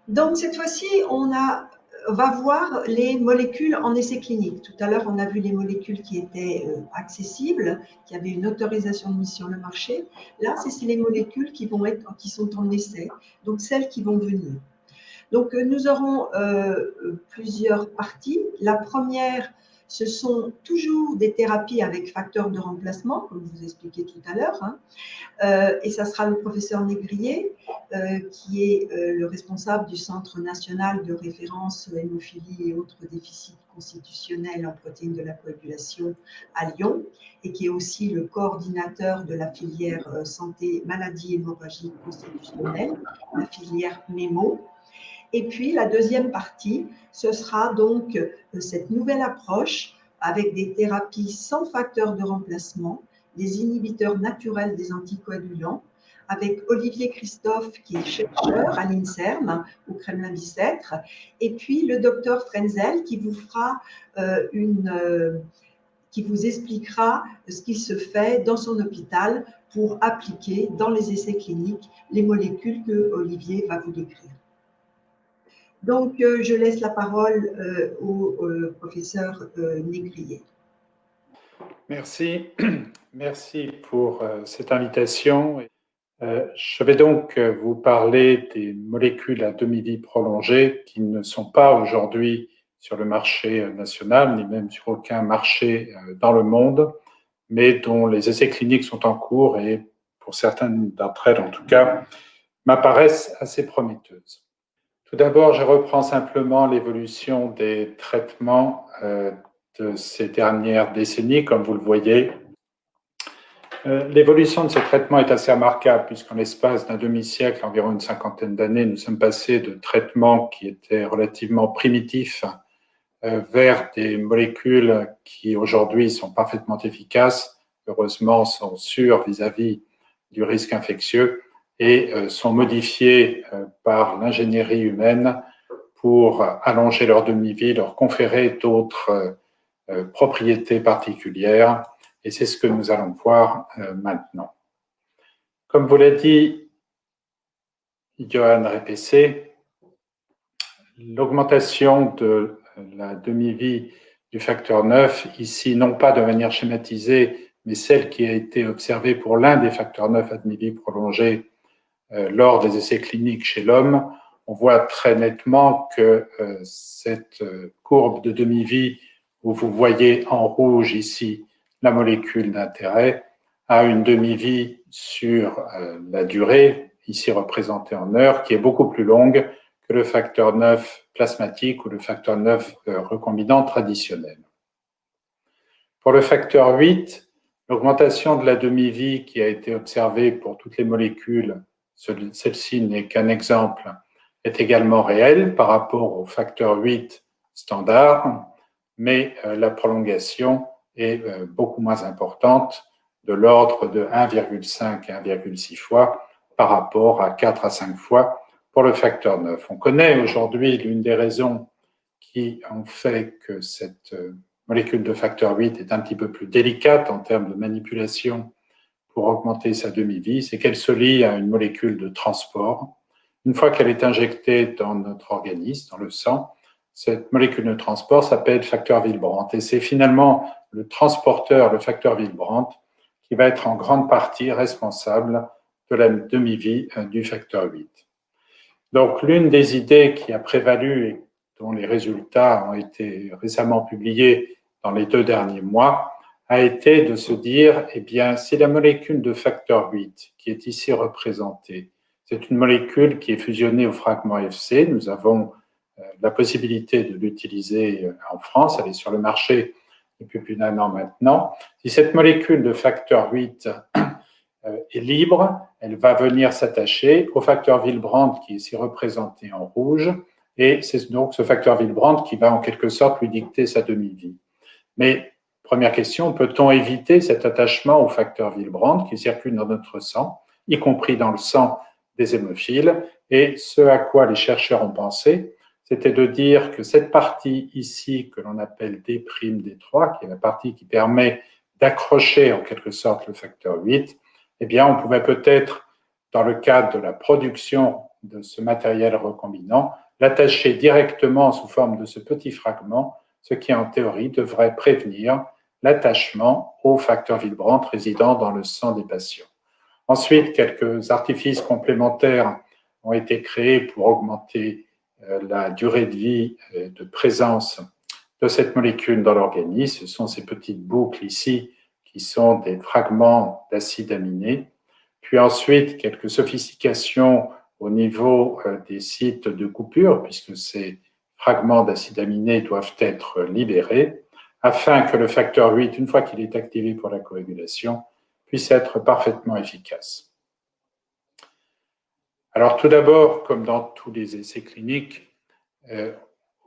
Donc cette fois-ci, on va voir les molécules en essai clinique. Tout à l'heure, on a vu les molécules qui étaient accessibles, qui avaient une autorisation de mise sur le marché. Là, c'est les molécules qui sont en essai, donc celles qui vont venir. Donc, nous aurons plusieurs parties. La première, ce sont toujours des thérapies avec facteurs de remplacement, comme je vous expliquais tout à l'heure. Hein. Et ça sera le professeur Négrier, qui est le responsable du Centre national de référence hémophilie et autres déficits constitutionnels en protéines de la coagulation à Lyon, et qui est aussi le coordinateur de la filière santé maladie hémorragique constitutionnelle, la filière MEMO. Et puis la deuxième partie, ce sera donc cette nouvelle approche avec des thérapies sans facteur de remplacement, des inhibiteurs naturels des anticoagulants, avec Olivier Christophe qui est chercheur à l'INSERM au Kremlin-Bicêtre, et puis le docteur Frenzel qui vous fera qui vous expliquera ce qui se fait dans son hôpital pour appliquer dans les essais cliniques les molécules que Olivier va vous décrire. Donc, je laisse la parole au professeur Négrier. Merci. Merci pour cette invitation. Je vais donc vous parler des molécules à demi-vie prolongée qui ne sont pas aujourd'hui sur le marché national, ni même sur aucun marché dans le monde, mais dont les essais cliniques sont en cours et, pour certaines d'entre elles en tout cas, m'apparaissent assez prometteuses. Tout d'abord, je reprends simplement l'évolution des traitements de ces dernières décennies. Comme vous le voyez, l'évolution de ces traitements est assez remarquable puisqu'en l'espace d'un demi-siècle, environ une cinquantaine d'années, nous sommes passés de traitements qui étaient relativement primitifs vers des molécules qui aujourd'hui sont parfaitement efficaces, heureusement sont sûres vis-à-vis du risque infectieux et sont modifiées par l'ingénierie humaine pour allonger leur demi-vie, leur conférer d'autres propriétés particulières. Et c'est ce que nous allons voir maintenant. Comme vous l'a dit Johan Repessé, l'augmentation de la demi-vie du facteur 9, ici non pas de manière schématisée, mais celle qui a été observée pour l'un des facteurs 9 à demi-vie prolongée lors des essais cliniques chez l'homme, on voit très nettement que cette courbe de demi-vie, où vous voyez en rouge ici la molécule d'intérêt, a une demi-vie sur la durée, ici représentée en heures, qui est beaucoup plus longue que le facteur 9 plasmatique ou le facteur 9 recombinant traditionnel. Pour le facteur 8, l'augmentation de la demi-vie qui a été observée pour toutes les molécules, celle-ci n'est qu'un exemple, est également réelle par rapport au facteur 8 standard, mais la prolongation est beaucoup moins importante, de l'ordre de 1,5 à 1,6 fois par rapport à 4 à 5 fois pour le facteur 9. On connaît aujourd'hui l'une des raisons qui ont fait que cette molécule de facteur 8 est un petit peu plus délicate en termes de manipulation pour augmenter sa demi-vie, c'est qu'elle se lie à une molécule de transport. Une fois qu'elle est injectée dans notre organisme, dans le sang, cette molécule de transport s'appelle facteur Willebrand. Et c'est finalement le transporteur, le facteur Willebrand, qui va être en grande partie responsable de la demi-vie du facteur 8. Donc, l'une des idées qui a prévalu et dont les résultats ont été récemment publiés dans les 2 derniers mois, a été de se dire, eh bien, c'est la molécule de facteur 8 qui est ici représentée. C'est une molécule qui est fusionnée au fragment Fc. Nous avons la possibilité de l'utiliser en France. Elle est sur le marché depuis plus d'1 an maintenant. Si cette molécule de facteur 8 est libre, elle va venir s'attacher au facteur Willebrand qui est ici représenté en rouge, et c'est donc ce facteur Willebrand qui va en quelque sorte lui dicter sa demi-vie. Mais première question, peut-on éviter cet attachement au facteur Willebrand qui circule dans notre sang, y compris dans le sang des hémophiles? Et ce à quoi les chercheurs ont pensé, c'était de dire que cette partie ici, que l'on appelle D', qui est la partie qui permet d'accrocher en quelque sorte le facteur 8, eh bien, on pouvait peut-être, dans le cadre de la production de ce matériel recombinant, l'attacher directement sous forme de ce petit fragment, ce qui en théorie devrait prévenir l'attachement au facteur Willebrand résidant dans le sang des patients. Ensuite, quelques artifices complémentaires ont été créés pour augmenter la durée de vie de présence de cette molécule dans l'organisme. Ce sont ces petites boucles ici qui sont des fragments d'acide aminé. Puis ensuite, quelques sophistications au niveau des sites de coupure, puisque ces fragments d'acide aminé doivent être libérés, afin que le facteur 8, une fois qu'il est activé pour la coagulation, puisse être parfaitement efficace. Alors tout d'abord, comme dans tous les essais cliniques,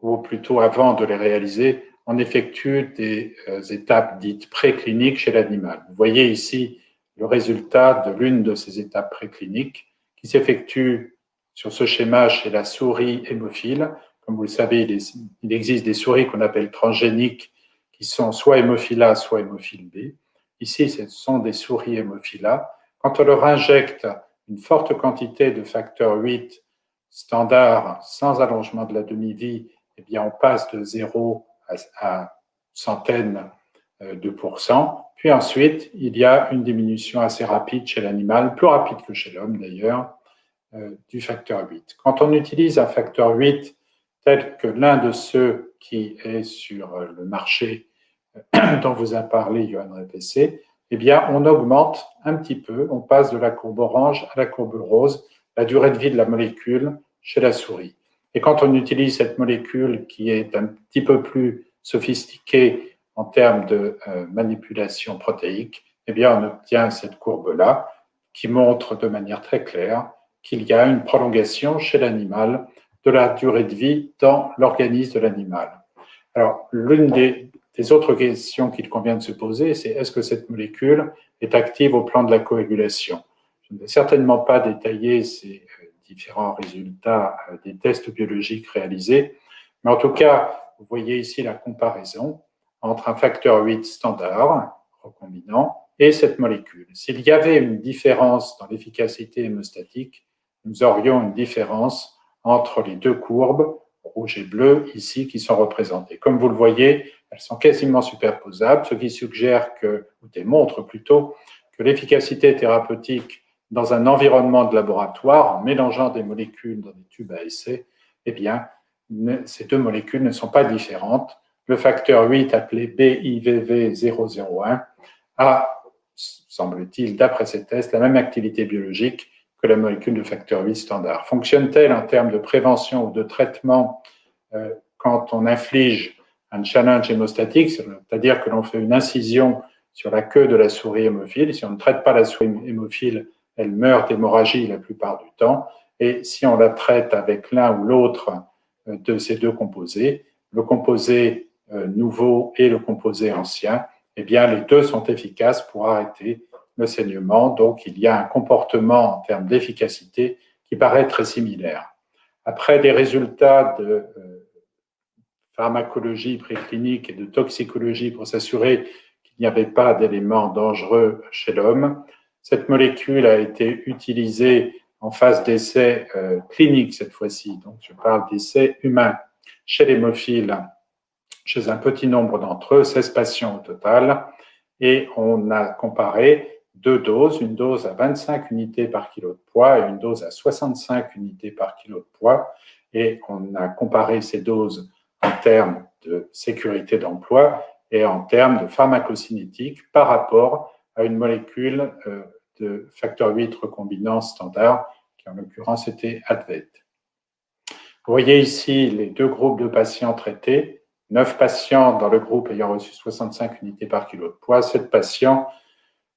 ou plutôt avant de les réaliser, on effectue des étapes dites précliniques chez l'animal. Vous voyez ici le résultat de l'une de ces étapes précliniques qui s'effectue sur ce schéma chez la souris hémophile. Comme vous le savez, il existe des souris qu'on appelle transgéniques qui sont soit hémophiles soit hémophiles B. Ici, ce sont des souris hémophiles. Quand on leur injecte une forte quantité de facteur 8 standard sans allongement de la demi-vie, eh bien, on passe de 0 à centaines de pourcents. Puis ensuite, il y a une diminution assez rapide chez l'animal, plus rapide que chez l'homme d'ailleurs, du facteur 8. Quand on utilise un facteur 8 tel que l'un de ceux qui est sur le marché dont vous a parlé Johan Repese, eh bien, on augmente un petit peu, on passe de la courbe orange à la courbe rose, la durée de vie de la molécule chez la souris. Et quand on utilise cette molécule qui est un petit peu plus sophistiquée en termes de manipulation protéique, eh bien, on obtient cette courbe-là qui montre de manière très claire qu'il y a une prolongation chez l'animal de la durée de vie dans l'organisme de l'animal. Alors, l'une des autres questions qu'il convient de se poser, c'est est-ce que cette molécule est active au plan de la coagulation? Je ne vais certainement pas détailler ces différents résultats des tests biologiques réalisés, mais en tout cas, vous voyez ici la comparaison entre un facteur 8 standard, recombinant, et cette molécule. S'il y avait une différence dans l'efficacité hémostatique, nous aurions une différence entre les deux courbes, rouge et bleu, ici, qui sont représentées. Comme vous le voyez, elles sont quasiment superposables, ce qui suggère ou démontre plutôt, que l'efficacité thérapeutique dans un environnement de laboratoire, en mélangeant des molécules dans des tubes à essai, eh bien, ces deux molécules ne sont pas différentes. Le facteur 8, appelé BIVV001, a, semble-t-il, d'après ces tests, la même activité biologique que la molécule de facteur 8 standard. Fonctionne-t-elle en termes de prévention ou de traitement quand on inflige un challenge hémostatique, c'est-à-dire que l'on fait une incision sur la queue de la souris hémophile? Si on ne traite pas la souris hémophile, elle meurt d'hémorragie la plupart du temps. Et si on la traite avec l'un ou l'autre de ces deux composés, le composé nouveau et le composé ancien, eh bien, les deux sont efficaces pour arrêter le saignement. Donc, il y a un comportement en termes d'efficacité qui paraît très similaire. Après des résultats de pharmacologie préclinique et de toxicologie pour s'assurer qu'il n'y avait pas d'éléments dangereux chez l'homme, cette molécule a été utilisée en phase d'essai clinique cette fois-ci. Donc, je parle d'essais humains chez l'hémophile, chez un petit nombre d'entre eux, 16 patients au total, et on a comparé deux doses, une dose à 25 unités par kilo de poids et une dose à 65 unités par kilo de poids, et on a comparé ces doses en termes de sécurité d'emploi et en termes de pharmacocinétique par rapport à une molécule de facteur 8 recombinant standard, qui en l'occurrence était Advet. Vous voyez ici les deux groupes de patients traités, 9 patients dans le groupe ayant reçu 65 unités par kilo de poids, 7 patients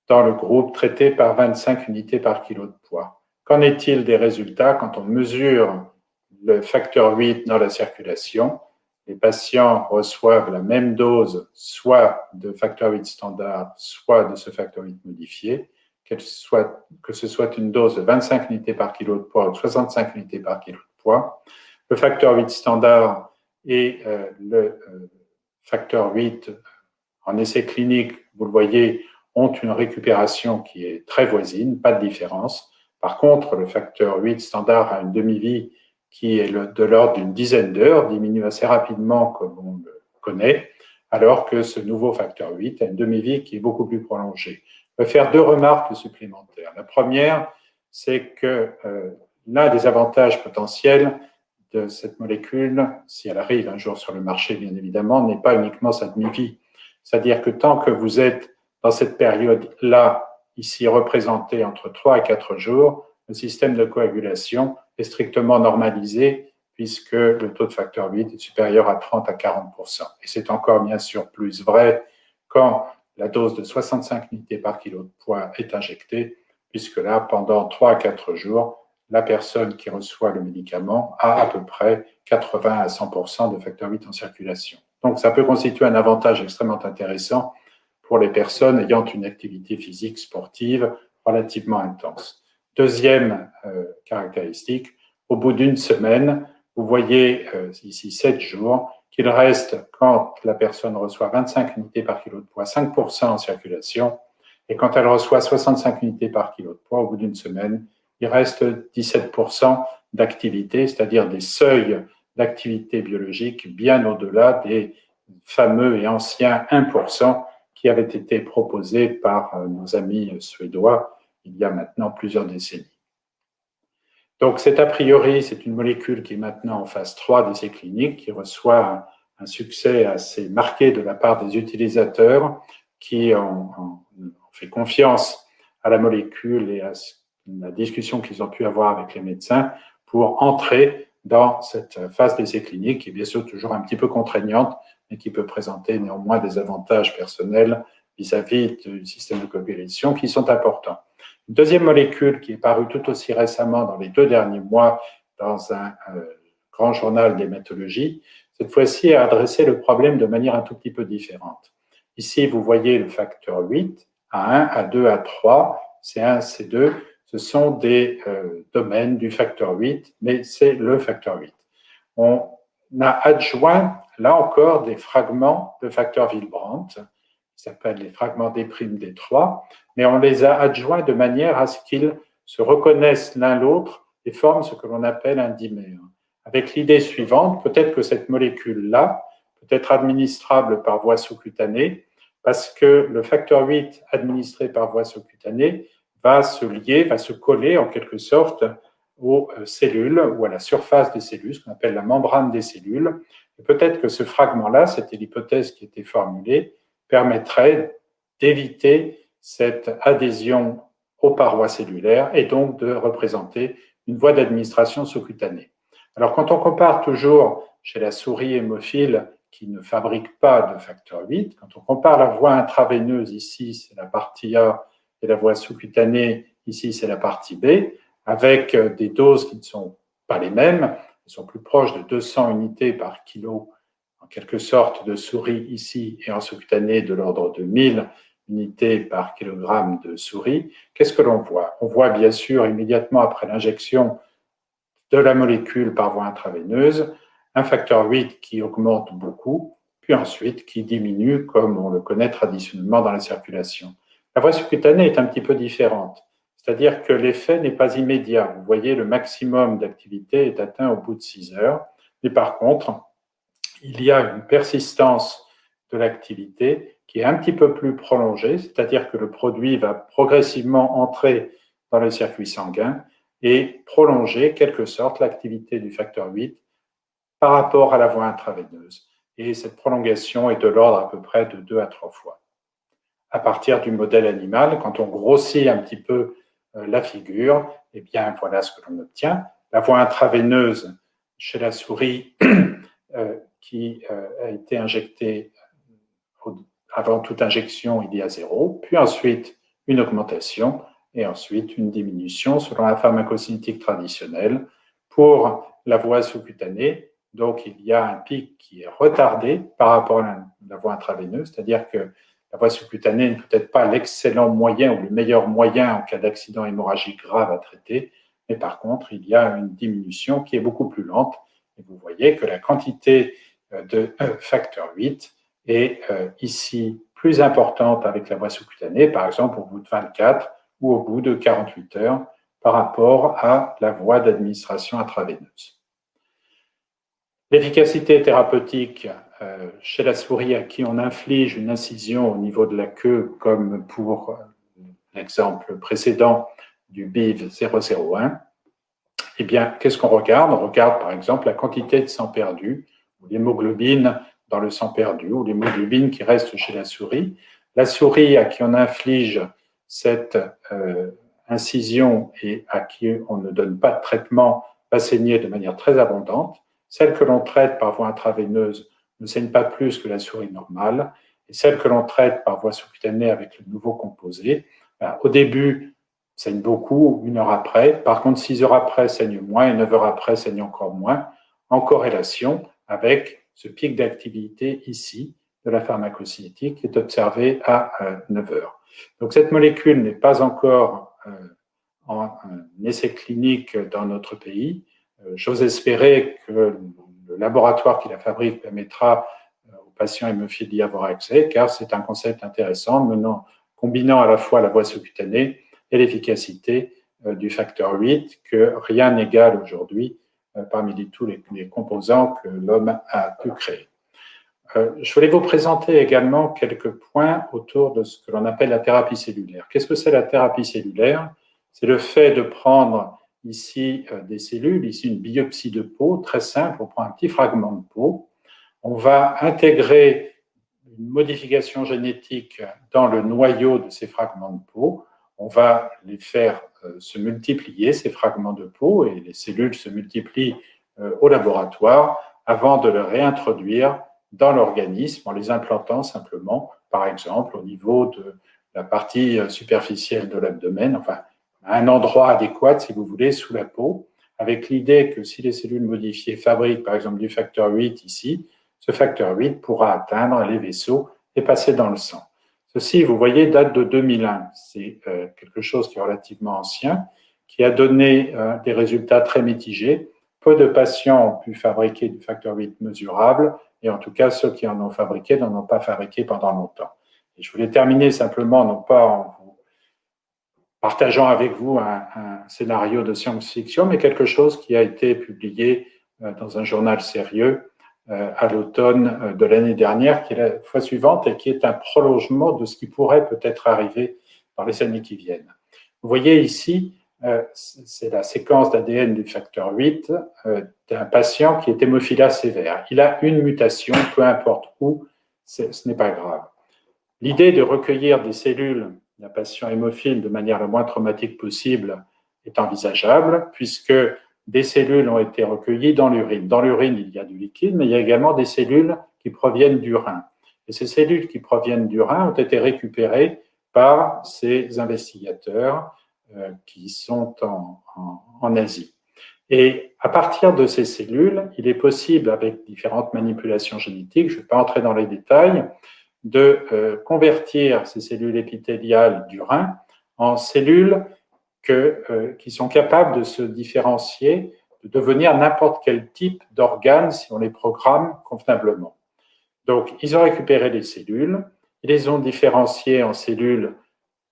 dans le groupe traité par 25 unités par kilo de poids. Qu'en est-il des résultats quand on mesure le facteur 8 dans la circulation? Les patients reçoivent la même dose, soit de facteur 8 standard, soit de ce facteur 8 modifié, que ce soit une dose de 25 unités par kilo de poids ou de 65 unités par kilo de poids. Le facteur 8 standard et le facteur 8 en essai clinique, vous le voyez, ont une récupération qui est très voisine, pas de différence. Par contre, le facteur 8 standard a une demi-vie qui est de l'ordre d'une dizaine d'heures, diminue assez rapidement comme on le connaît, alors que ce nouveau facteur 8 a une demi-vie qui est beaucoup plus prolongée. Je vais faire deux remarques supplémentaires. La première, c'est que l'un des avantages potentiels de cette molécule, si elle arrive un jour sur le marché, bien évidemment, n'est pas uniquement sa demi-vie. C'est-à-dire que tant que vous êtes dans cette période-là, ici représentée entre 3 et 4 jours, le système de coagulation est strictement normalisé puisque le taux de facteur 8 est supérieur à 30 à 40%. Et c'est encore bien sûr plus vrai quand la dose de 65 unités par kilo de poids est injectée, puisque là, pendant 3 à 4 jours, la personne qui reçoit le médicament a à peu près 80 à 100% de facteur 8 en circulation. Donc, ça peut constituer un avantage extrêmement intéressant pour les personnes ayant une activité physique sportive relativement intense. Deuxième caractéristique, au bout d'une semaine, vous voyez ici 7 jours, qu'il reste, quand la personne reçoit 25 unités par kilo de poids, 5% en circulation, et quand elle reçoit 65 unités par kilo de poids, au bout d'une semaine, il reste 17% d'activité, c'est-à-dire des seuils d'activité biologique bien au-delà des fameux et anciens 1% qui avaient été proposés par nos amis suédois il y a maintenant plusieurs décennies. Donc, c'est a priori, c'est une molécule qui est maintenant en phase 3 d'essais cliniques, qui reçoit un succès assez marqué de la part des utilisateurs qui ont fait confiance à la molécule et à la discussion qu'ils ont pu avoir avec les médecins pour entrer dans cette phase d'essais cliniques, qui est bien sûr toujours un petit peu contraignante, mais qui peut présenter néanmoins des avantages personnels vis-à-vis du système de coagulation qui sont importants. Une deuxième molécule qui est parue tout aussi récemment dans les 2 derniers mois dans un grand journal d'hématologie, cette fois-ci a adressé le problème de manière un tout petit peu différente. Ici, vous voyez le facteur 8, A1, A2, A3, C1, C2, ce sont des domaines du facteur 8, mais c'est le facteur 8. On a adjoint, là encore, des fragments de facteur Willebrand, qui s'appellent les fragments D', D3, mais on les a adjoints de manière à ce qu'ils se reconnaissent l'un l'autre et forment ce que l'on appelle un dimère. Avec l'idée suivante, peut-être que cette molécule-là peut être administrable par voie sous-cutanée, parce que le facteur 8 administré par voie sous-cutanée va se lier, va se coller en quelque sorte aux cellules ou à la surface des cellules, ce qu'on appelle la membrane des cellules. Et peut-être que ce fragment-là, c'était l'hypothèse qui était formulée, permettrait d'éviter cette adhésion aux parois cellulaires et donc de représenter une voie d'administration sous-cutanée. Alors, quand on compare toujours chez la souris hémophile qui ne fabrique pas de facteur 8, quand on compare la voie intraveineuse, ici c'est la partie A, et la voie sous-cutanée, ici c'est la partie B, avec des doses qui ne sont pas les mêmes, elles sont plus proches de 200 unités par kilo, en quelque sorte, de souris ici, et en sous-cutanée de l'ordre de 1000 unités par kilogramme de souris. Qu'est-ce que l'on voit? On voit bien sûr immédiatement après l'injection de la molécule par voie intraveineuse un facteur 8 qui augmente beaucoup, puis ensuite qui diminue comme on le connaît traditionnellement dans la circulation. La voie sous-cutanée est un petit peu différente, c'est-à-dire que l'effet n'est pas immédiat. Vous voyez, le maximum d'activité est atteint au bout de 6 heures, mais par contre, il y a une persistance de l'activité qui est un petit peu plus prolongée, c'est-à-dire que le produit va progressivement entrer dans le circuit sanguin et prolonger, quelque sorte, l'activité du facteur 8 par rapport à la voie intraveineuse. Et cette prolongation est de l'ordre à peu près de 2 à 3 fois. À partir du modèle animal, quand on grossit un petit peu la figure, eh bien, voilà ce que l'on obtient. La voie intraveineuse chez la souris qui a été injectée avant toute injection, il y a 0, puis ensuite une augmentation et ensuite une diminution selon la pharmacocinétique traditionnelle. Pour la voie sous-cutanée, donc il y a un pic qui est retardé par rapport à la voie intraveineuse, c'est-à-dire que la voie sous-cutanée n'est peut-être pas l'excellent moyen ou le meilleur moyen en cas d'accident hémorragique grave à traiter, mais par contre, il y a une diminution qui est beaucoup plus lente. Et vous voyez que la quantité de facteur 8 est ici plus importante avec la voie sous-cutanée, par exemple au bout de 24 ou au bout de 48 heures, par rapport à la voie d'administration intraveineuse. L'efficacité thérapeutique chez la souris à qui on inflige une incision au niveau de la queue, comme pour l'exemple précédent du BIV 001, eh bien, qu'est-ce qu'on regarde? On regarde par exemple la quantité de sang perdu, ou l'hémoglobine dans le sang perdu, ou l'hémoglobine qui reste chez la souris. La souris à qui on inflige cette incision et à qui on ne donne pas de traitement va saigner de manière très abondante. Celle que l'on traite par voie intraveineuse ne saigne pas plus que la souris normale. Et celle que l'on traite par voie sous-cutanée avec le nouveau composé, au début, saigne beaucoup, 1 heure après. Par contre, 6 heures après, saigne moins, et 9 heures après, saigne encore moins, en corrélation avec ce pic d'activité ici de la pharmacocinétique qui est observé à 9 heures. Donc, cette molécule n'est pas encore en essai clinique dans notre pays. J'ose espérer que le laboratoire qui la fabrique permettra aux patients hémophiles d'y avoir accès, car c'est un concept intéressant, combinant à la fois la voie sous-cutanée et l'efficacité du facteur 8 que rien n'égale aujourd'hui parmi tous les composants que l'homme a pu créer. Je voulais vous présenter également quelques points autour de ce que l'on appelle la thérapie cellulaire. Qu'est-ce que c'est la thérapie cellulaire? C'est le fait de prendre ici des cellules, ici une biopsie de peau, très simple, on prend un petit fragment de peau, on va intégrer une modification génétique dans le noyau de ces fragments de peau, on va les faire se multiplier, ces fragments de peau, et les cellules se multiplient au laboratoire avant de les réintroduire dans l'organisme en les implantant simplement, par exemple, au niveau de la partie superficielle de l'abdomen, enfin, à un endroit adéquat, si vous voulez, sous la peau, avec l'idée que si les cellules modifiées fabriquent, par exemple, du facteur 8 ici, ce facteur 8 pourra atteindre les vaisseaux et passer dans le sang. Ceci, vous voyez, date de 2001. C'est quelque chose qui est relativement ancien, qui a donné des résultats très mitigés. Peu de patients ont pu fabriquer du facteur 8 mesurable, et en tout cas, ceux qui en ont fabriqué n'en ont pas fabriqué pendant longtemps. Et je voulais terminer simplement, non pas en partageant avec vous un scénario de science-fiction, mais quelque chose qui a été publié dans un journal sérieux à l'automne de l'année dernière, qui est la fois suivante et qui est un prolongement de ce qui pourrait peut-être arriver dans les années qui viennent. Vous voyez ici, c'est la séquence d'ADN du facteur 8 d'un patient qui est hémophilia sévère. Il a une mutation, peu importe où, ce n'est pas grave. L'idée de recueillir des cellules d'un patient hémophile de manière la moins traumatique possible est envisageable, puisque des cellules ont été recueillies dans l'urine. Dans l'urine, il y a du liquide, mais il y a également des cellules qui proviennent du rein. Et ces cellules qui proviennent du rein ont été récupérées par ces investigateurs qui sont en Asie. Et à partir de ces cellules, il est possible, avec différentes manipulations génétiques, je ne vais pas entrer dans les détails, de convertir ces cellules épithéliales du rein en cellules qui sont capables de se différencier, de devenir n'importe quel type d'organe si on les programme convenablement. Donc, ils ont récupéré les cellules, ils les ont différenciées en cellules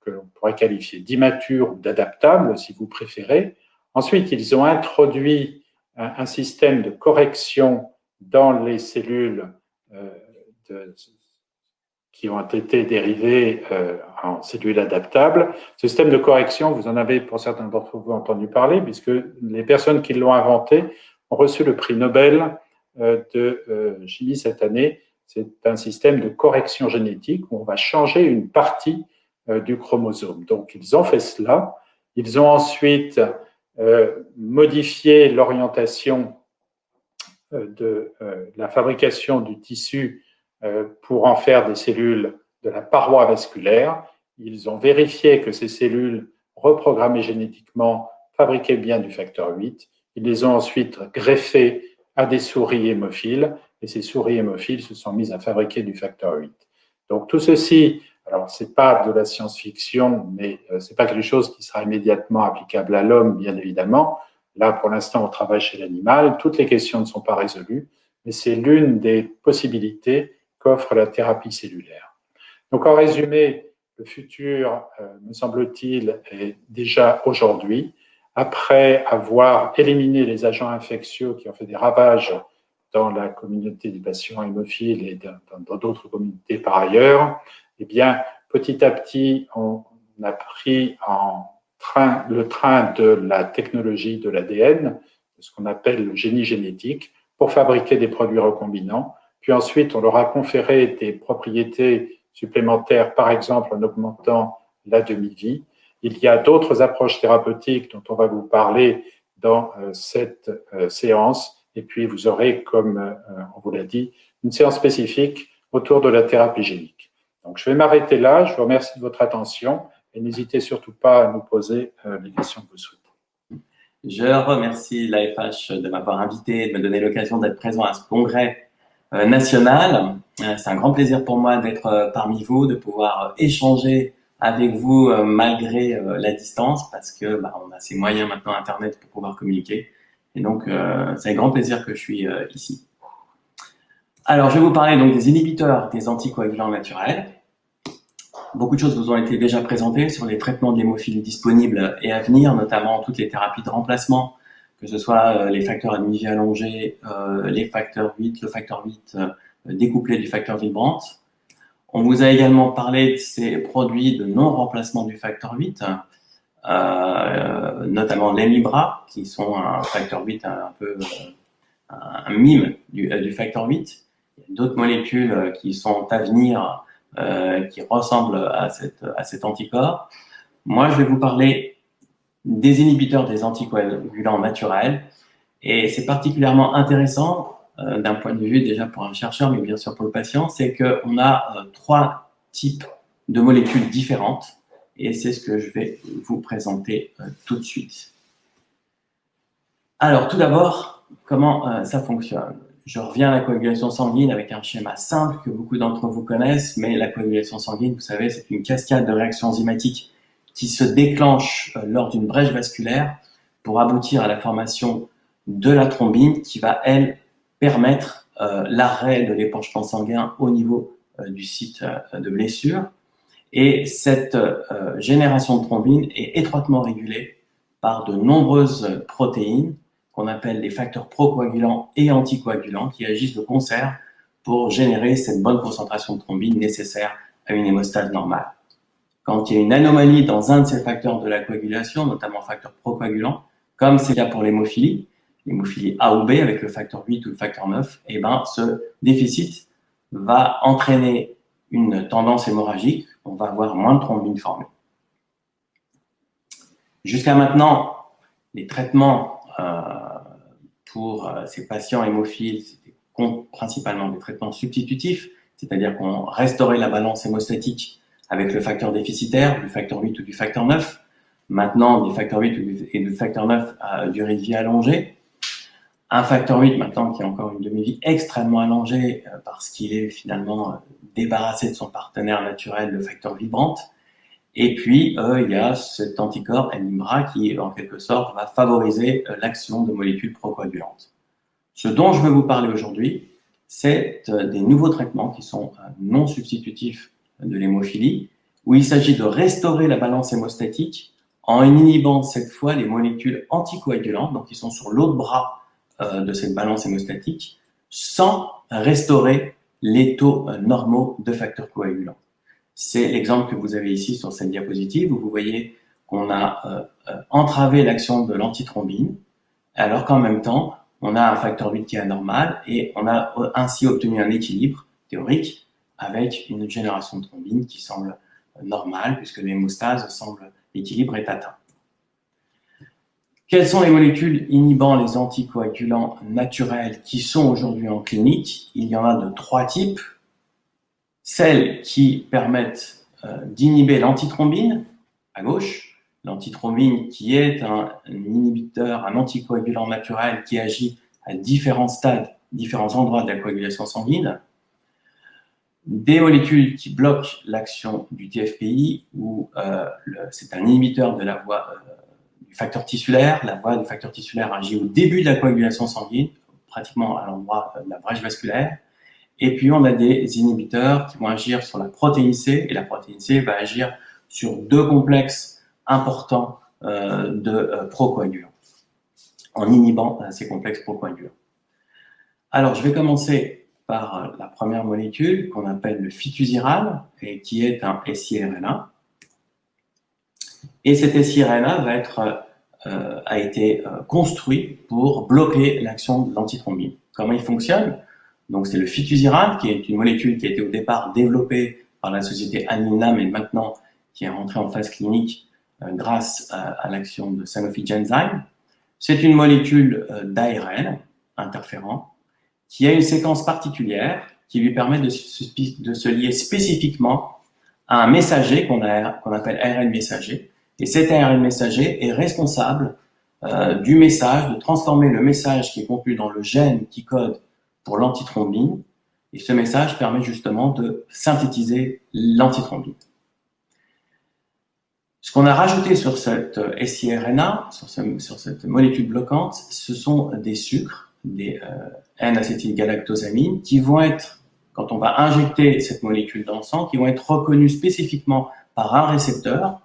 que l'on pourrait qualifier d'immatures ou d'adaptables, si vous préférez. Ensuite, ils ont introduit un système de correction dans les cellules qui ont été dérivées en cellules adaptables. Ce système de correction, vous en avez pour certains d'entre vous entendu parler, puisque les personnes qui l'ont inventé ont reçu le prix Nobel de chimie cette année. C'est un système de correction génétique où on va changer une partie du chromosome. Donc, ils ont fait cela. Ils ont ensuite modifié l'orientation de la fabrication du tissu pour en faire des cellules de la paroi vasculaire. Ils ont vérifié que ces cellules reprogrammées génétiquement fabriquaient bien du facteur 8. Ils les ont ensuite greffées à des souris hémophiles et ces souris hémophiles se sont mises à fabriquer du facteur 8. Donc tout ceci, alors ce n'est pas de la science-fiction, mais ce n'est pas quelque chose qui sera immédiatement applicable à l'homme, bien évidemment. Là, pour l'instant, on travaille chez l'animal. Toutes les questions ne sont pas résolues, mais c'est l'une des possibilités qu'offre la thérapie cellulaire. Donc, en résumé, le futur, me semble-t-il, est déjà aujourd'hui, après avoir éliminé les agents infectieux qui ont fait des ravages dans la communauté des patients hémophiles et dans d'autres communautés par ailleurs, eh bien, petit à petit, on a pris le train de la technologie de l'ADN, ce qu'on appelle le génie génétique, pour fabriquer des produits recombinants. Puis ensuite, on leur a conféré des propriétés supplémentaires, par exemple en augmentant la demi-vie. Il y a d'autres approches thérapeutiques dont on va vous parler dans cette séance. Et puis, vous aurez, comme on vous l'a dit, une séance spécifique autour de la thérapie génique. Donc, je vais m'arrêter là. Je vous remercie de votre attention et n'hésitez surtout pas à nous poser les questions que vous souhaitez. Je remercie l'AFH de m'avoir invité, de me donner l'occasion d'être présent à ce congrès national. C'est un grand plaisir pour moi d'être parmi vous, de pouvoir échanger avec vous malgré la distance, parce que on a ces moyens maintenant Internet pour pouvoir communiquer. Et donc, c'est un grand plaisir que je suis ici. Alors, je vais vous parler donc des inhibiteurs des anticoagulants naturels. Beaucoup de choses vous ont été déjà présentées sur les traitements de l'hémophilie disponibles et à venir, notamment toutes les thérapies de remplacement, que ce soit les facteurs à demi-vie allongés, les facteurs 8, le facteur 8 découplé du facteur vibrant. On vous a également parlé de ces produits de non-remplacement du facteur 8, notamment les Libra, qui sont un facteur 8 un peu un mime du facteur 8. Il y a d'autres molécules qui sont à venir qui ressemblent à cet anticorps. Moi, je vais vous parler des inhibiteurs des anticoagulants naturels et c'est particulièrement intéressant d'un point de vue déjà pour un chercheur, mais bien sûr pour le patient, c'est qu'on a trois types de molécules différentes et c'est ce que je vais vous présenter tout de suite. Alors, tout d'abord, comment ça fonctionne? Je reviens à la coagulation sanguine avec un schéma simple que beaucoup d'entre vous connaissent, mais la coagulation sanguine, vous savez, c'est une cascade de réactions enzymatiques qui se déclenche lors d'une brèche vasculaire pour aboutir à la formation de la thrombine qui va, elle, permettre l'arrêt de l'épanchement sanguin au niveau du site de blessure. Et cette génération de thrombine est étroitement régulée par de nombreuses protéines qu'on appelle des facteurs procoagulants et anticoagulants qui agissent de concert pour générer cette bonne concentration de thrombine nécessaire à une hémostase normale. Quand il y a une anomalie dans un de ces facteurs de la coagulation, notamment facteur procoagulant, comme c'est le cas pour l'hémophilie A ou B avec le facteur 8 ou le facteur 9, eh ben, ce déficit va entraîner une tendance hémorragique, on va avoir moins de thrombine formée. Jusqu'à maintenant, les traitements pour ces patients hémophiles, c'était principalement des traitements substitutifs, c'est-à-dire qu'on restaurait la balance hémostatique avec le facteur déficitaire, du facteur 8 ou du facteur 9. Maintenant, des facteurs 8 et du facteur 9 à durée de vie allongée. Un facteur 8 maintenant qui a encore une demi-vie extrêmement allongée parce qu'il est finalement débarrassé de son partenaire naturel, le facteur vibrante. Et puis, il y a cet anticorps Libra qui, en quelque sorte, va favoriser l'action de molécules procoagulantes. Ce dont je veux vous parler aujourd'hui, c'est des nouveaux traitements qui sont non substitutifs de l'hémophilie, où il s'agit de restaurer la balance hémostatique en inhibant cette fois les molécules anticoagulantes, donc qui sont sur l'autre bras de cette balance hémostatique, sans restaurer les taux normaux de facteurs coagulants. C'est l'exemple que vous avez ici sur cette diapositive, où vous voyez qu'on a entravé l'action de l'antithrombine, alors qu'en même temps, on a un facteur 8 qui est anormal, et on a ainsi obtenu un équilibre théorique avec une génération de thrombine qui semble normale, puisque l'hémostase semble, l'équilibre est atteint. Quelles sont les molécules inhibant les anticoagulants naturels qui sont aujourd'hui en clinique? Il y en a de trois types. Celles qui permettent d'inhiber l'antithrombine, à gauche, l'antithrombine qui est un inhibiteur, un anticoagulant naturel qui agit à différents stades, différents endroits de la coagulation sanguine. Des molécules qui bloquent l'action du TFPI, où c'est un inhibiteur de la voie du facteur tissulaire. La voie du facteur tissulaire agit au début de la coagulation sanguine, pratiquement à l'endroit de la brèche vasculaire. Et puis, on a des inhibiteurs qui vont agir sur la protéine C, et la protéine C va agir sur deux complexes importants de procoagulants, en inhibant ces complexes procoagulants. Alors, je vais commencer par la première molécule qu'on appelle le fitusiral et qui est un siRNA. Et cet siRNA a été construit pour bloquer l'action de l'antithrombine. Comment il fonctionne? Donc, c'est le fitusiral, qui est une molécule qui a été au départ développée par la société Alnylam et maintenant qui est rentrée en phase clinique grâce à l'action de Sanofi Genzyme. C'est une molécule d'ARN interférent qui a une séquence particulière qui lui permet de se lier spécifiquement à un messager qu'on appelle ARN messager. Et cet ARN messager est responsable du message, de transformer le message qui est contenu dans le gène qui code pour l'antithrombine. Et ce message permet justement de synthétiser l'antithrombine. Ce qu'on a rajouté sur cette siRNA, sur cette molécule bloquante, ce sont des sucres, des N-acétylgalactosamines, qui vont être, quand on va injecter cette molécule dans le sang, qui vont être reconnus spécifiquement par un récepteur,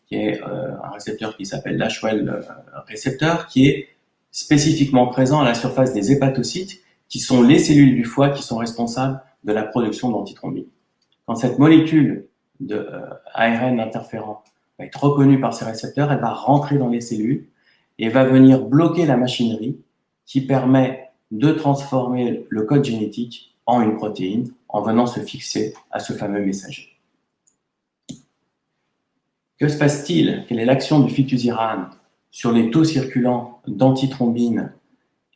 qui est un récepteur qui s'appelle l'Ashwell récepteur, qui est spécifiquement présent à la surface des hépatocytes, qui sont les cellules du foie qui sont responsables de la production d'antithrombine. Quand cette molécule de ARN interférent va être reconnue par ces récepteurs, elle va rentrer dans les cellules et va venir bloquer la machinerie qui permet de transformer le code génétique en une protéine en venant se fixer à ce fameux messager. Que se passe-t-il? Quelle est l'action du fitusiran sur les taux circulants d'antithrombine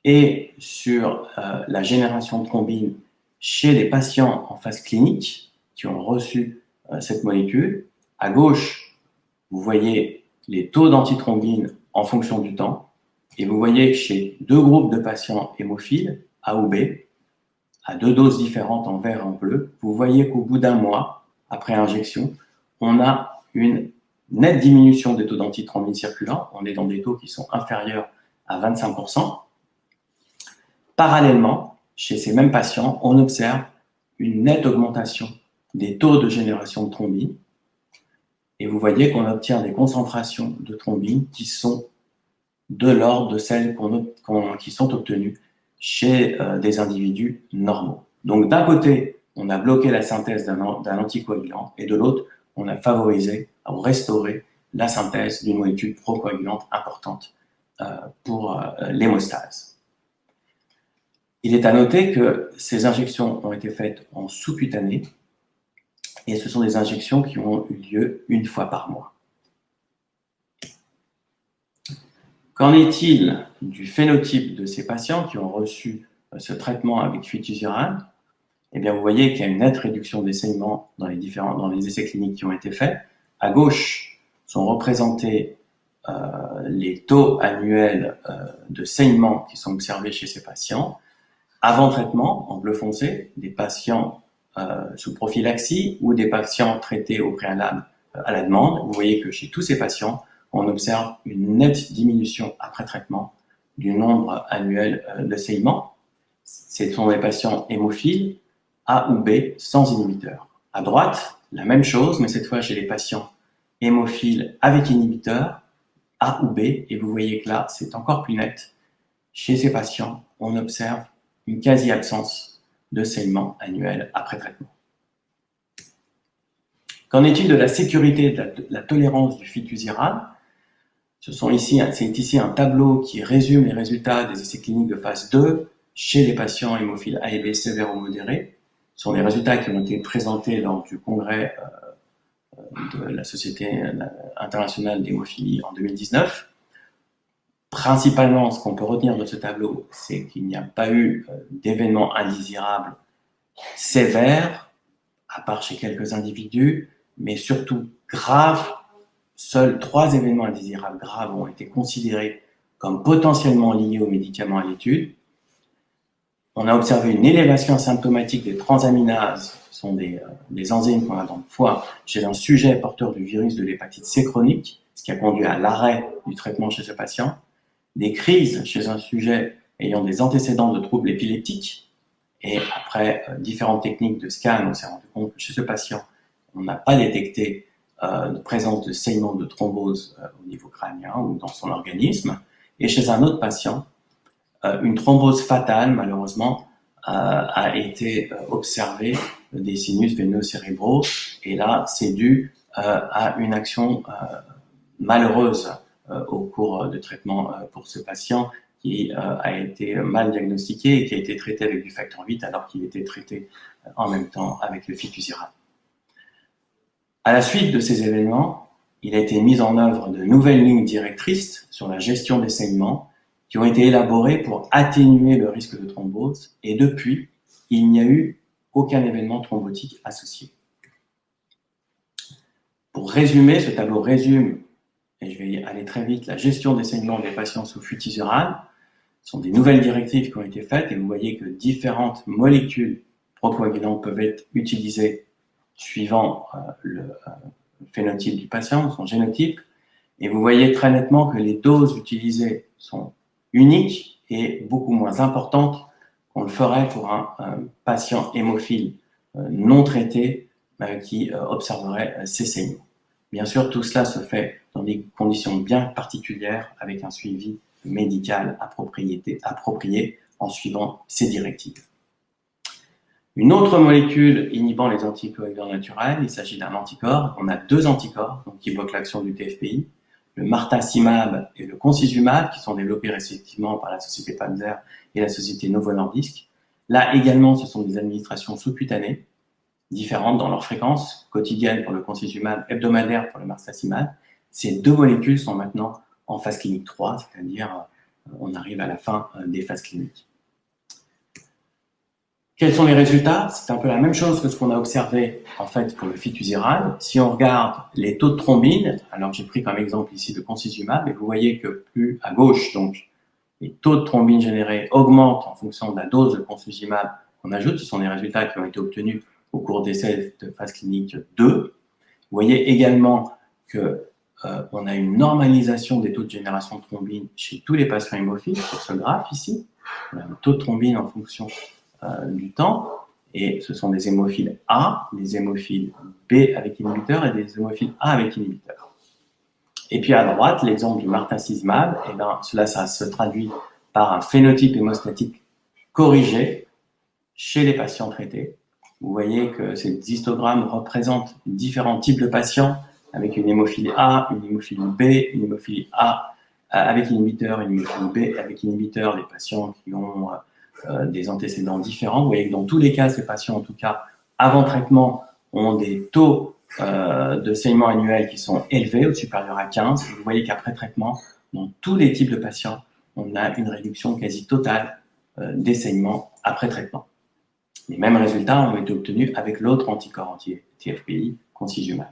et sur la génération de thrombine chez les patients en phase clinique qui ont reçu cette molécule? À gauche, vous voyez les taux d'antithrombine en fonction du temps. Et vous voyez que chez deux groupes de patients hémophiles, A ou B, à deux doses différentes en vert et en bleu, vous voyez qu'au bout d'un mois, après injection, on a une nette diminution des taux d'antithrombine circulant. On est dans des taux qui sont inférieurs à 25%. Parallèlement, chez ces mêmes patients, on observe une nette augmentation des taux de génération de thrombine. Et vous voyez qu'on obtient des concentrations de thrombine qui sont de l'ordre de celles qui sont obtenues chez des individus normaux. Donc d'un côté, on a bloqué la synthèse d'un anticoagulant et de l'autre, on a favorisé ou restauré la synthèse d'une molécule procoagulante importante pour l'hémostase. Il est à noter que ces injections ont été faites en sous-cutané et ce sont des injections qui ont eu lieu une fois par mois. Qu'en est-il du phénotype de ces patients qui ont reçu ce traitement avec fitusiran? Eh bien, vous voyez qu'il y a une nette réduction des saignements dans les essais cliniques qui ont été faits. À gauche sont représentés les taux annuels de saignements qui sont observés chez ces patients. Avant traitement, en bleu foncé, des patients sous prophylaxie ou des patients traités au préalable à la demande. Vous voyez que chez tous ces patients, on observe une nette diminution après traitement du nombre annuel de saignements. Ce sont des patients hémophiles A ou B sans inhibiteur. À droite, la même chose, mais cette fois chez les patients hémophiles avec inhibiteur A ou B, et vous voyez que là, c'est encore plus net. Chez ces patients, on observe une quasi-absence de saignements annuels après traitement. Qu'en est-il de la sécurité et de la tolérance du fitusiran? C'est ici un tableau qui résume les résultats des essais cliniques de phase 2 chez les patients hémophiles A et B sévères ou modérés. Ce sont les résultats qui ont été présentés lors du congrès de la Société internationale d'hémophilie en 2019. Principalement, ce qu'on peut retenir de ce tableau, c'est qu'il n'y a pas eu d'événements indésirables sévères, à part chez quelques individus, mais surtout graves. Seuls 3 événements indésirables graves ont été considérés comme potentiellement liés aux médicaments à l'étude. On a observé une élévation symptomatique des transaminases, ce sont des enzymes qu'on a dans le foie, chez un sujet porteur du virus de l'hépatite C chronique, ce qui a conduit à l'arrêt du traitement chez ce patient. Des crises chez un sujet ayant des antécédents de troubles épileptiques. Et après différentes techniques de scan, on s'est rendu compte que chez ce patient, on n'a pas détecté de présence de saignement de thrombose au niveau crânien ou dans son organisme. Et chez un autre patient, une thrombose fatale, malheureusement, a été observée des sinus veineux cérébraux. Et là, c'est dû à une action malheureuse au cours de traitement pour ce patient qui a été mal diagnostiqué et qui a été traité avec du facteur 8 alors qu'il était traité en même temps avec le fitusiran. À la suite de ces événements, il a été mis en œuvre de nouvelles lignes directrices sur la gestion des saignements qui ont été élaborées pour atténuer le risque de thrombose et depuis, il n'y a eu aucun événement thrombotique associé. Pour résumer, ce tableau résume, et je vais y aller très vite, la gestion des saignements des patients sous fitusiran. Ce sont des nouvelles directives qui ont été faites et vous voyez que différentes molécules procoagulantes peuvent être utilisées suivant le phénotype du patient, son génotype. Et vous voyez très nettement que les doses utilisées sont uniques et beaucoup moins importantes qu'on le ferait pour un patient hémophile non traité qui observerait ces saignements. Bien sûr, tout cela se fait dans des conditions bien particulières avec un suivi médical approprié en suivant ces directives. Une autre molécule inhibant les anticoagulants naturels, il s'agit d'un anticorps. On a deux anticorps donc, qui bloquent l'action du TFPI, le martacimab et le concizumab, qui sont développés respectivement par la société Panzer et la société Novo Nordisk. Là également, ce sont des administrations sous-cutanées, différentes dans leur fréquence, quotidienne pour le concizumab, hebdomadaire pour le martacimab. Ces deux molécules sont maintenant en phase clinique 3, c'est-à-dire on arrive à la fin des phases cliniques. Quels sont les résultats? C'est un peu la même chose que ce qu'on a observé en fait pour le fitusiran. Si on regarde les taux de thrombine, alors j'ai pris comme exemple ici le concizumab, et vous voyez que plus à gauche, donc les taux de thrombine générés augmentent en fonction de la dose de concizumab qu'on ajoute. Ce sont des résultats qui ont été obtenus au cours d'essais de phase clinique 2. Vous voyez également que on a une normalisation des taux de génération de thrombine chez tous les patients hémophiles sur ce graphe ici. On a le taux de thrombine en fonction du temps, et ce sont des hémophiles A, des hémophiles B avec inhibiteur et des hémophiles A avec inhibiteur. Et puis à droite, l'exemple du martacimab, et bien cela ça se traduit par un phénotype hémostatique corrigé chez les patients traités. Vous voyez que ces histogrammes représentent différents types de patients avec une hémophilie A, une hémophilie B, une hémophilie A avec inhibiteur, une hémophilie B avec inhibiteur, des patients qui ont des antécédents différents. Vous voyez que dans tous les cas, ces patients, en tout cas, avant traitement, ont des taux de saignement annuel qui sont élevés, ou supérieurs à 15. Et vous voyez qu'après traitement, dans tous les types de patients, on a une réduction quasi totale des saignements après traitement. Les mêmes résultats ont été obtenus avec l'autre anticorps anti-TFPI, concizumab.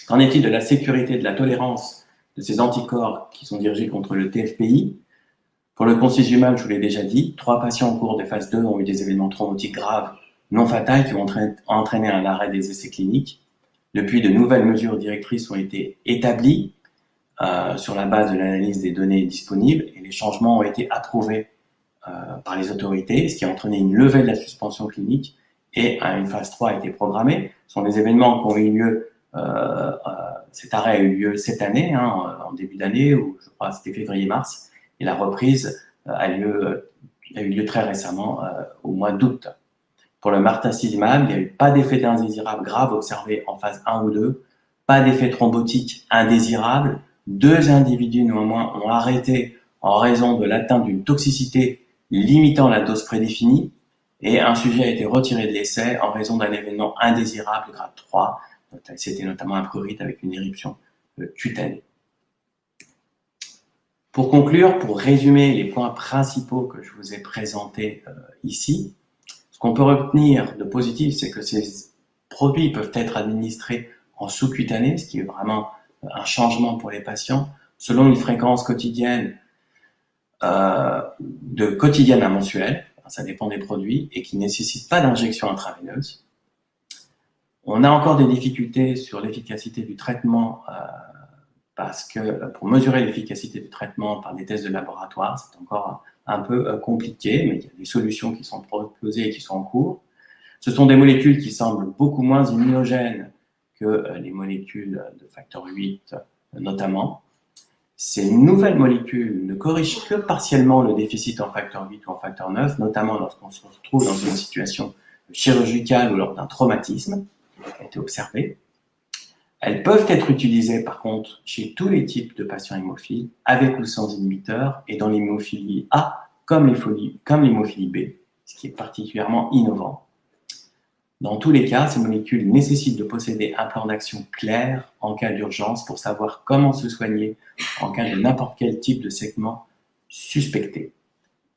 Qu'en est-il de la sécurité et de la tolérance de ces anticorps qui sont dirigés contre le TFPI? Pour le concizumab, je vous l'ai déjà dit, 3 patients au cours des phases 2 ont eu des événements thrombotiques graves non fatals qui ont entraîné un arrêt des essais cliniques. Depuis, de nouvelles mesures directrices ont été établies sur la base de l'analyse des données disponibles et les changements ont été approuvés par les autorités, ce qui a entraîné une levée de la suspension clinique et une phase 3 a été programmée. Ce sont des événements qui ont eu lieu, cet arrêt a eu lieu cette année, en début d'année, ou je crois c'était février-mars, et la reprise a eu lieu très récemment, au mois d'août. Pour le martacimab, il n'y a eu pas d'effet indésirable grave observé en phase 1 ou 2, pas d'effet thrombotique indésirable. 2 individus néanmoins ont arrêté en raison de l'atteinte d'une toxicité limitant la dose prédéfinie et un sujet a été retiré de l'essai en raison d'un événement indésirable grade 3. C'était notamment un prurite avec une éruption cutanée. Pour conclure, pour résumer les points principaux que je vous ai présentés ici, ce qu'on peut retenir de positif, c'est que ces produits peuvent être administrés en sous-cutané, ce qui est vraiment un changement pour les patients, selon une fréquence quotidienne de quotidienne à mensuelle, ça dépend des produits, et qui ne nécessite pas d'injection intraveineuse. On a encore des difficultés sur l'efficacité du traitement parce que pour mesurer l'efficacité du traitement par des tests de laboratoire, c'est encore un peu compliqué, mais il y a des solutions qui sont proposées et qui sont en cours. Ce sont des molécules qui semblent beaucoup moins immunogènes que les molécules de facteur 8 notamment. Ces nouvelles molécules ne corrigent que partiellement le déficit en facteur 8 ou en facteur 9, notamment lorsqu'on se retrouve dans une situation chirurgicale ou lors d'un traumatisme qui a été observé. Elles peuvent être utilisées par contre chez tous les types de patients hémophiles, avec ou sans inhibiteur, et dans l'hémophilie A comme l'hémophilie B, ce qui est particulièrement innovant. Dans tous les cas, ces molécules nécessitent de posséder un plan d'action clair en cas d'urgence pour savoir comment se soigner en cas de n'importe quel type de segment suspecté.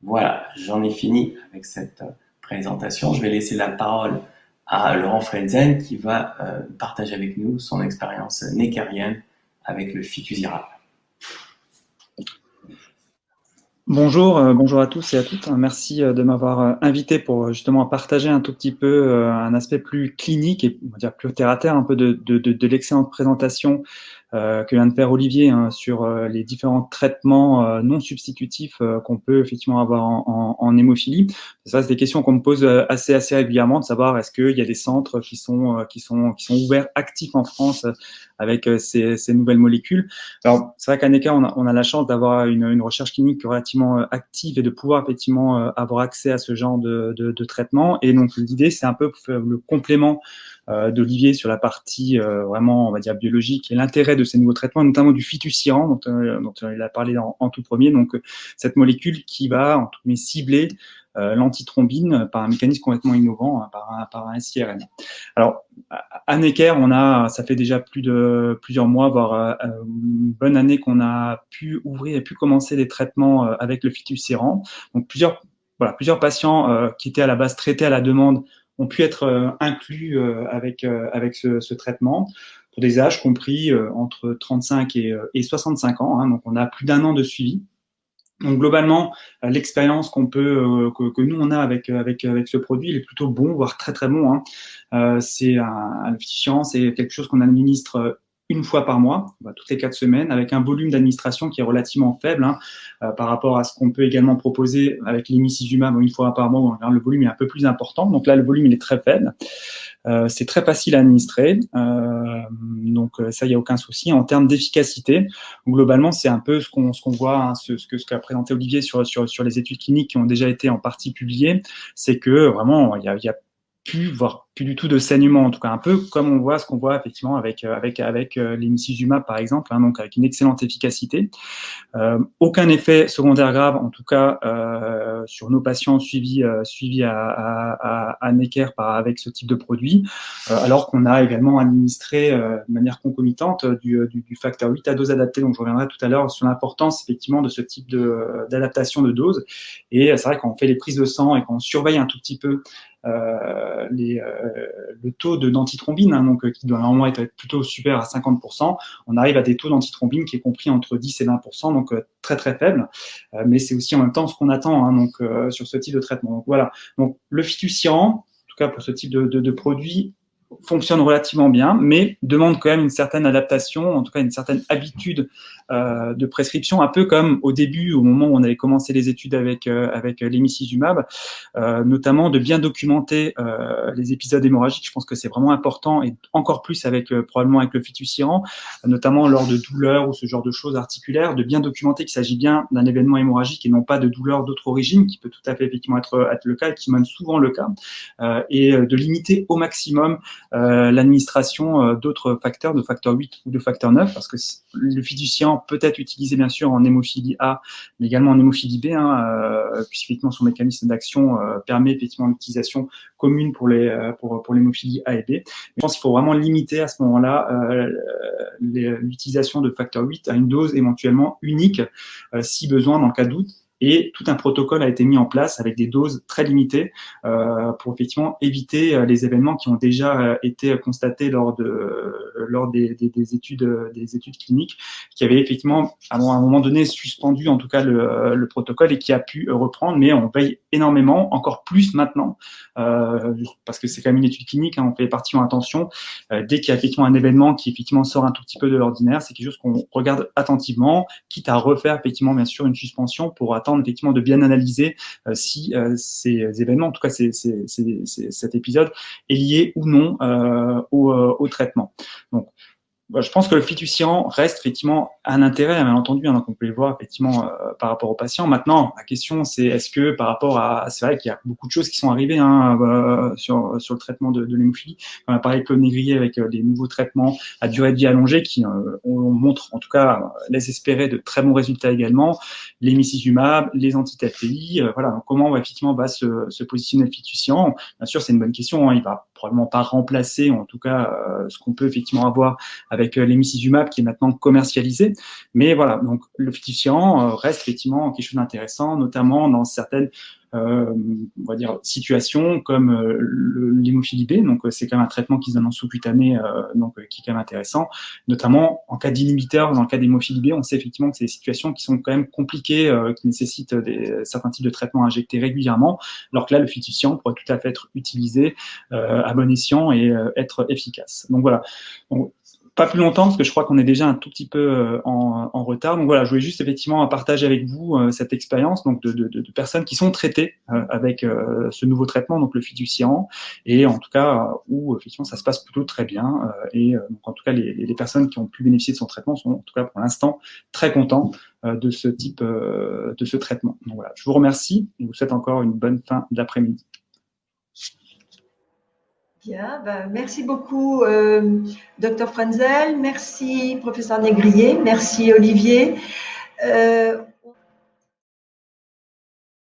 Voilà, j'en ai fini avec cette présentation. Je vais laisser la parole à Laurent Frenzen qui va partager avec nous son expérience neckerienne avec le fitusiran. Bonjour, bonjour à tous et à toutes. Merci de m'avoir invité pour justement partager un tout petit peu un aspect plus clinique et on va dire plus terre à terre un peu de l'excellente présentation que vient de faire Olivier sur les différents traitements non substitutifs qu'on peut effectivement avoir en hémophilie. Ça, c'est des questions qu'on me pose assez régulièrement, de savoir est-ce qu'il y a des centres qui sont ouverts, actifs en France avec ces nouvelles molécules. Alors, c'est vrai qu'à Necker, on a la chance d'avoir une recherche clinique relativement active et de pouvoir effectivement avoir accès à ce genre de traitement. Et donc, l'idée, c'est un peu le complément d'Olivier sur la partie vraiment, on va dire, biologique et l'intérêt de ces nouveaux traitements, notamment du fitusiran dont il a parlé en tout premier. Donc, cette molécule qui va, entre guillemets, cibler l'antithrombine par un mécanisme complètement innovant, par un siRNA. Alors, à Necker, ça fait déjà plusieurs mois, voire une bonne année qu'on a pu ouvrir et pu commencer des traitements avec le fitusiran. Donc, plusieurs patients qui étaient à la base traités à la demande ont pu être inclus avec ce traitement pour des âges compris entre 35 et 65 ans. Donc, on a plus d'un an de suivi. Donc globalement, l'expérience que nous on a avec ce produit, il est plutôt bon, voire très très bon. C'est le fitusiran, c'est quelque chose qu'on administre une fois par mois, toutes les 4 semaines, avec un volume d'administration qui est relativement faible par rapport à ce qu'on peut également proposer avec l'imicizumab une fois par mois, où le volume est un peu plus important. Donc là, le volume il est très faible. C'est très facile à administrer, donc ça, il n'y a aucun souci. En termes d'efficacité, globalement, c'est un peu ce qu'on voit, ce qu'a présenté Olivier sur les études cliniques qui ont déjà été en partie publiées, c'est que vraiment, il y a voire plus du tout de saignement, en tout cas un peu comme ce qu'on voit effectivement avec l'imicizumab par exemple, donc avec une excellente efficacité. Aucun effet secondaire grave, en tout cas sur nos patients suivis à Necker avec ce type de produit, alors qu'on a également administré de manière concomitante du facteur 8 à dose adaptée. Donc je reviendrai tout à l'heure sur l'importance effectivement de ce type d'adaptation de dose. Et c'est vrai quand on fait les prises de sang et qu'on surveille un tout petit peu le taux d'antithrombine, donc qui doit normalement être plutôt supérieur à 50%, on arrive à des taux d'antithrombine qui est compris entre 10 et 20%, donc très très faible, mais c'est aussi en même temps ce qu'on attend sur ce type de traitement. Donc voilà, donc le fitusiran, en tout cas pour ce type de produit, fonctionne relativement bien, mais demande quand même une certaine adaptation, en tout cas une certaine habitude de prescription, un peu comme au début, au moment où on avait commencé les études avec l'imicizumab, notamment de bien documenter les épisodes hémorragiques. Je pense que c'est vraiment important, et encore plus probablement avec le fitusiran, notamment lors de douleurs ou ce genre de choses articulaires, de bien documenter qu'il s'agit bien d'un événement hémorragique et non pas de douleurs d'autre origine, qui peut tout à fait effectivement être le cas, et qui est même souvent le cas, et de limiter au maximum l'administration d'autres facteurs, de facteur 8 ou de facteur 9, parce que le fitusiran peut être utilisé bien sûr en hémophilie A, mais également en hémophilie B, puisqu'effectivement son mécanisme d'action permet effectivement l'utilisation commune pour l'hémophilie A et B. Mais je pense qu'il faut vraiment limiter à ce moment-là l'utilisation de facteur 8 à une dose éventuellement unique, si besoin dans le cas de doute. Et tout un protocole a été mis en place avec des doses très limitées pour effectivement éviter les événements qui ont déjà été constatés lors des études cliniques, qui avaient effectivement à un moment donné suspendu en tout cas le protocole et qui a pu reprendre. Mais on veille énormément, encore plus maintenant, parce que c'est quand même une étude clinique, on fait particulièrement attention. Dès qu'il y a effectivement un événement qui effectivement sort un tout petit peu de l'ordinaire, c'est quelque chose qu'on regarde attentivement, quitte à refaire effectivement bien sûr une suspension pour attendre attendre effectivement de bien analyser si ces événements, en tout cas cet épisode, est lié ou non au traitement. Donc, je pense que le fiduciant reste effectivement un intérêt, bien entendu, hein, donc on peut le voir effectivement par rapport aux patients. Maintenant, la question c'est est-ce que par rapport à, c'est vrai qu'il y a beaucoup de choses qui sont arrivées sur le traitement de l'hémophilie. On a parlé de Claude Négrier avec des nouveaux traitements à durée de vie allongée qui on montre, en tout cas, laisse espérer de très bons résultats également. Les micizumab, les anti-TFPI, voilà. Donc comment effectivement va se positionner le fiduciant? Bien sûr, c'est une bonne question. Hein, il va probablement pas remplacer, en tout cas, ce qu'on peut effectivement avoir avec l'hémicizumab qui est maintenant commercialisé. Mais voilà, donc le fiduciant reste effectivement quelque chose d'intéressant, notamment dans certaines on va dire situations comme l'hémophilie B. Donc c'est quand même un traitement qui se donne en sous-cutané, qui est quand même intéressant. Notamment en cas d'inhibiteur, dans le cas d'hémophilie B, on sait effectivement que c'est des situations qui sont quand même compliquées, qui nécessitent certains types de traitements injectés régulièrement, alors que là le fiduciant pourrait tout à fait être utilisé à bon escient et être efficace. Donc voilà. Donc, pas plus longtemps parce que je crois qu'on est déjà un tout petit peu en retard. Donc voilà, je voulais juste effectivement partager avec vous cette expérience donc de personnes qui sont traitées avec ce nouveau traitement, donc le fiduciant, et en tout cas où effectivement ça se passe plutôt très bien. Donc en tout cas les personnes qui ont pu bénéficier de son traitement sont en tout cas pour l'instant très contents de ce type de ce traitement. Donc voilà, je vous remercie et vous souhaite encore une bonne fin d'après-midi. Bien, merci beaucoup, Dr Frenzel, merci professeur Négrier, merci Olivier.